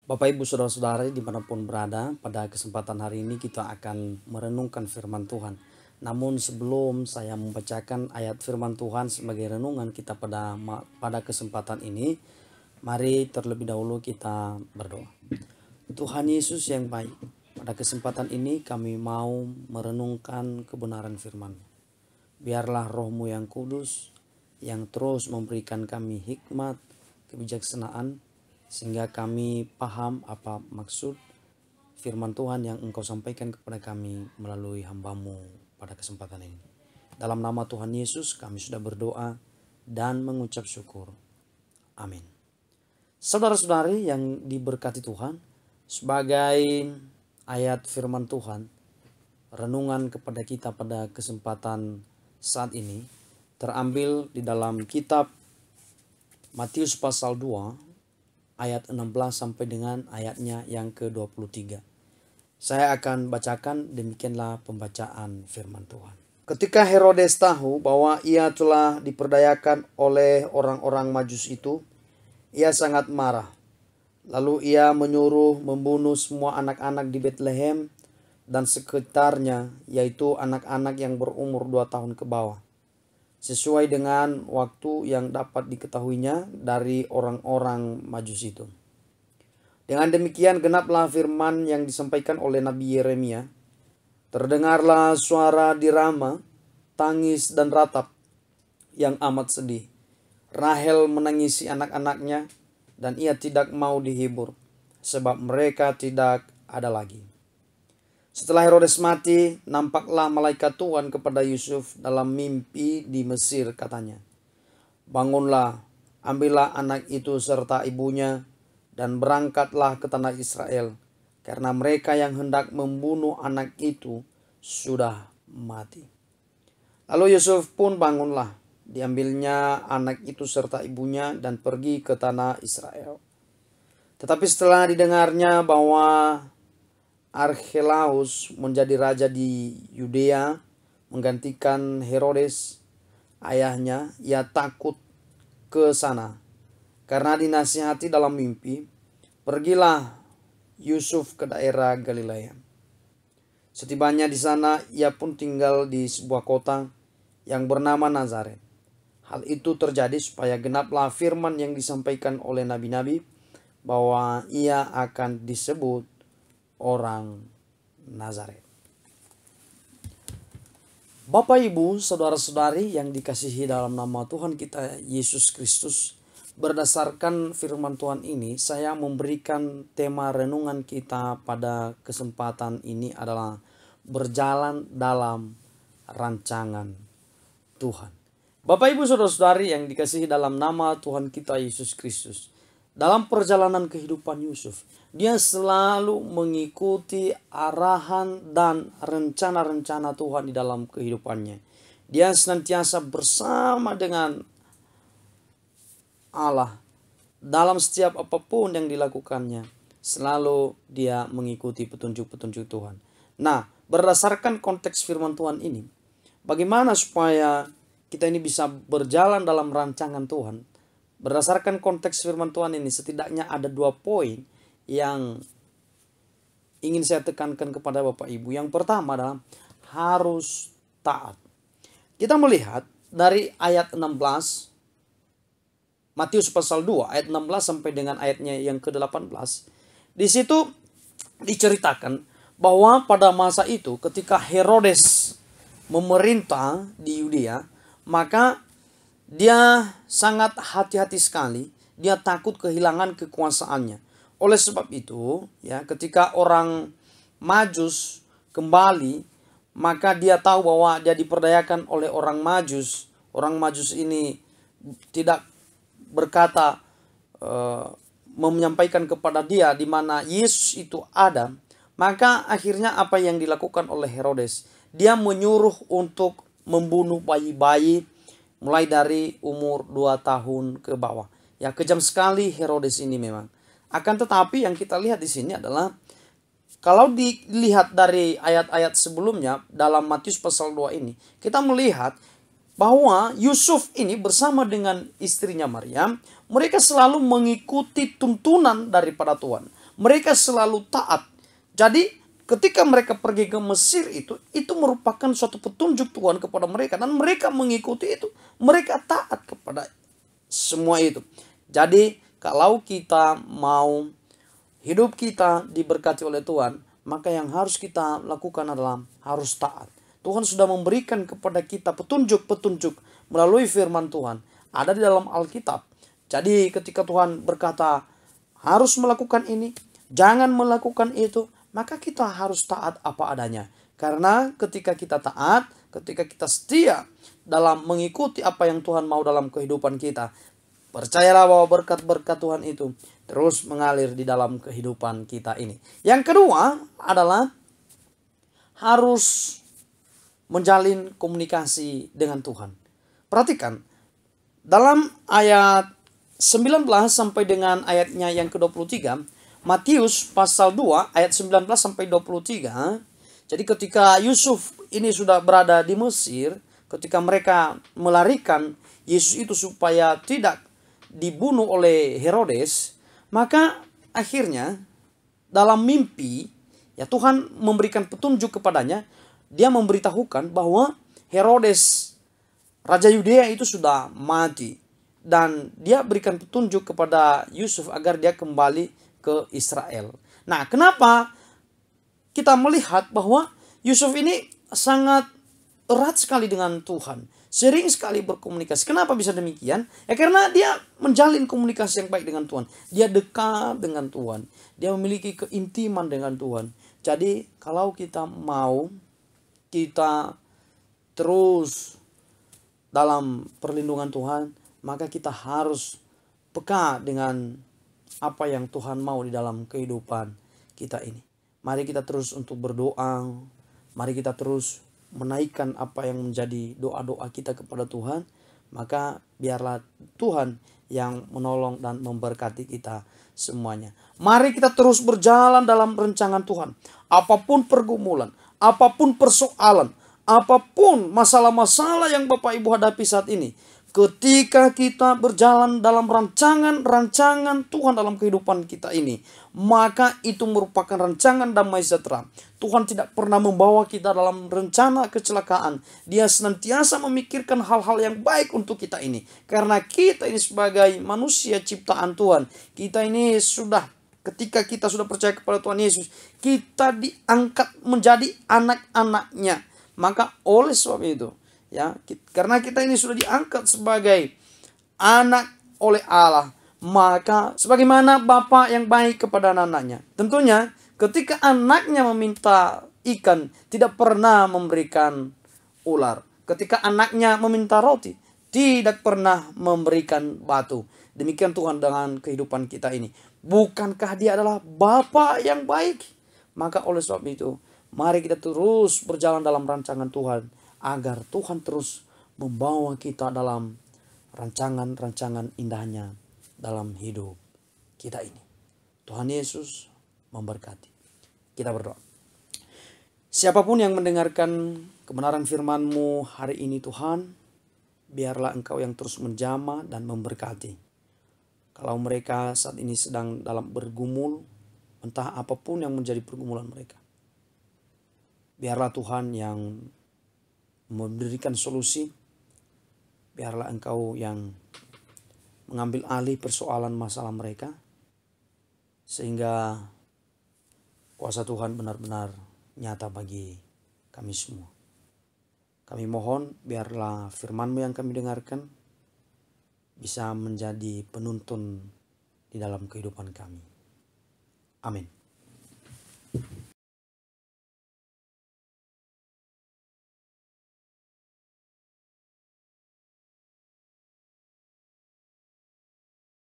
Bapak Ibu Saudara-saudari dimanapun berada, pada kesempatan hari ini kita akan merenungkan firman Tuhan. Namun sebelum saya membacakan ayat firman Tuhan sebagai renungan kita pada kesempatan ini, mari terlebih dahulu kita berdoa. Tuhan Yesus yang baik, pada kesempatan ini kami mau merenungkan kebenaran firman. Biarlah Roh-Mu yang kudus yang terus memberikan kami hikmat, kebijaksanaan, sehingga kami paham apa maksud firman Tuhan yang Engkau sampaikan kepada kami melalui hamba-Mu pada kesempatan ini. Dalam nama Tuhan Yesus kami sudah berdoa dan mengucap syukur. Amin. Saudara-saudari yang diberkati Tuhan, sebagai ayat firman Tuhan, renungan kepada kita pada kesempatan saat ini terambil di dalam kitab Matius pasal 2 ayat 16 sampai dengan ayatnya yang ke-23. Saya akan bacakan, demikianlah pembacaan firman Tuhan. Ketika Herodes tahu bahwa ia telah diperdayakan oleh orang-orang Majus itu, ia sangat marah. Lalu ia menyuruh membunuh semua anak-anak di Betlehem dan sekitarnya, yaitu anak-anak yang berumur 2 tahun ke bawah, sesuai dengan waktu yang dapat diketahuinya dari orang-orang Majus itu. Dengan demikian genaplah firman yang disampaikan oleh Nabi Yeremia. Terdengarlah suara di Rama, tangis dan ratap yang amat sedih. Rahel menangisi anak-anaknya dan ia tidak mau dihibur, sebab mereka tidak ada lagi. Setelah Herodes mati, nampaklah malaikat Tuhan kepada Yusuf dalam mimpi di Mesir, katanya, "Bangunlah, ambillah anak itu serta ibunya, dan berangkatlah ke tanah Israel, karena mereka yang hendak membunuh anak itu sudah mati." Lalu Yusuf pun bangunlah, diambilnya anak itu serta ibunya dan pergi ke tanah Israel. Tetapi setelah didengarnya bahwa Archelaus menjadi raja di Yudea menggantikan Herodes ayahnya, ia takut ke sana. Karena dinasihati dalam mimpi, pergilah Yusuf ke daerah Galilea. Setibanya di sana, ia pun tinggal di sebuah kota yang bernama Nazaret. Hal itu terjadi supaya genaplah firman yang disampaikan oleh nabi-nabi bahwa ia akan disebut orang Nazaret. Bapak, Ibu, saudara-saudari yang dikasihi dalam nama Tuhan kita Yesus Kristus, berdasarkan firman Tuhan ini, saya memberikan tema renungan kita pada kesempatan ini adalah berjalan dalam rancangan Tuhan. Bapak, Ibu, saudara-saudari yang dikasihi dalam nama Tuhan kita Yesus Kristus, dalam perjalanan kehidupan Yusuf, dia selalu mengikuti arahan dan rencana-rencana Tuhan di dalam kehidupannya. Dia senantiasa bersama dengan Allah dalam setiap apapun yang dilakukannya. Selalu dia mengikuti petunjuk-petunjuk Tuhan. Nah, berdasarkan konteks firman Tuhan ini, bagaimana supaya kita ini bisa berjalan dalam rancangan Tuhan? Berdasarkan konteks firman Tuhan ini, setidaknya ada 2 poin yang ingin saya tekankan kepada Bapak Ibu. Yang pertama adalah harus taat. Kita melihat dari ayat 16, Matius pasal 2 ayat 16 sampai dengan ayatnya yang ke-18. Di situ diceritakan bahwa pada masa itu ketika Herodes memerintah di Yudea, maka dia sangat hati-hati sekali. Dia takut kehilangan kekuasaannya. Oleh sebab itu, ya, ketika orang Majus kembali, maka dia tahu bahwa dia diperdayakan oleh orang Majus. Orang Majus ini tidak berkata, menyampaikan kepada dia di mana Yesus itu ada. Maka akhirnya apa yang dilakukan oleh Herodes? Dia menyuruh untuk membunuh bayi-bayi mulai dari umur 2 tahun ke bawah. Ya, kejam sekali Herodes ini memang. Akan tetapi yang kita lihat di sini adalah, kalau dilihat dari ayat-ayat sebelumnya dalam Matius pasal 2 ini, kita melihat bahwa Yusuf ini bersama dengan istrinya Maryam, mereka selalu mengikuti tuntunan daripada Tuhan. mereka selalu taat. Jadi ketika mereka pergi ke Mesir itu merupakan suatu petunjuk Tuhan kepada mereka. Dan mereka mengikuti itu. Mereka taat kepada semua itu. Jadi kalau kita mau hidup kita diberkati oleh Tuhan, maka yang harus kita lakukan adalah harus taat. Tuhan sudah memberikan kepada kita petunjuk-petunjuk melalui firman Tuhan. Ada di dalam Alkitab. Jadi ketika Tuhan berkata harus melakukan ini, jangan melakukan itu, maka kita harus taat apa adanya. Karena ketika kita taat, ketika kita setia dalam mengikuti apa yang Tuhan mau dalam kehidupan kita, percayalah bahwa berkat-berkat Tuhan itu terus mengalir di dalam kehidupan kita ini. Yang kedua adalah harus menjalin komunikasi dengan Tuhan. Perhatikan, dalam ayat 19 sampai dengan ayatnya yang ke-23, Matius pasal 2 ayat 19 sampai 23. Jadi ketika Yusuf ini sudah berada di Mesir, ketika mereka melarikan Yesus itu supaya tidak dibunuh oleh Herodes, maka akhirnya dalam mimpi ya Tuhan memberikan petunjuk kepadanya. Dia memberitahukan bahwa Herodes Raja Yudea itu sudah mati. Dan dia berikan petunjuk kepada Yusuf agar dia kembali ke Israel. Nah, kenapa kita melihat bahwa Yusuf ini sangat erat sekali dengan Tuhan. Sering sekali berkomunikasi. Kenapa bisa demikian? Ya karena dia menjalin komunikasi yang baik dengan Tuhan. Dia dekat dengan Tuhan. Dia memiliki keintiman dengan Tuhan. Jadi kalau kita mau kita terus dalam perlindungan Tuhan, maka kita harus peka dengan apa yang Tuhan mau di dalam kehidupan kita ini. Mari kita terus untuk berdoa. Mari kita terus menaikkan apa yang menjadi doa-doa kita kepada Tuhan. Maka biarlah Tuhan yang menolong dan memberkati kita semuanya. Mari kita terus berjalan dalam rancangan Tuhan. Apapun pergumulan, apapun persoalan, apapun masalah-masalah yang Bapak Ibu hadapi saat ini, ketika kita berjalan dalam rancangan Tuhan dalam kehidupan kita ini, maka itu merupakan rancangan damai sejahtera. Tuhan tidak pernah membawa kita dalam rencana kecelakaan. Dia senantiasa memikirkan hal-hal yang baik untuk kita ini. Karena kita ini sebagai manusia ciptaan Tuhan, kita ini ketika kita sudah percaya kepada Tuhan Yesus, kita diangkat menjadi anak-anaknya. Maka oleh sebab itu, ya, karena kita ini sudah diangkat sebagai anak oleh Allah, maka sebagaimana Bapa yang baik kepada anak-anaknya, tentunya ketika anaknya meminta ikan, tidak pernah memberikan ular. Ketika anaknya meminta roti, tidak pernah memberikan batu. Demikian Tuhan dengan kehidupan kita ini. Bukankah Dia adalah Bapa yang baik? Maka oleh sebab itu, mari kita terus berjalan dalam rancangan Tuhan, agar Tuhan terus membawa kita dalam rancangan-rancangan indahnya dalam hidup kita ini. Tuhan Yesus memberkati. Kita berdoa. Siapapun yang mendengarkan kebenaran firman-Mu hari ini Tuhan, biarlah Engkau yang terus menjamah dan memberkati. Kalau mereka saat ini sedang dalam bergumul, entah apapun yang menjadi pergumulan mereka, biarlah Tuhan yang memberikan solusi. Biarlah Engkau yang mengambil alih persoalan masalah mereka, sehingga kuasa Tuhan benar-benar nyata bagi kami semua. Kami mohon biarlah firman-Mu yang kami dengarkan bisa menjadi penuntun di dalam kehidupan kami. Amin.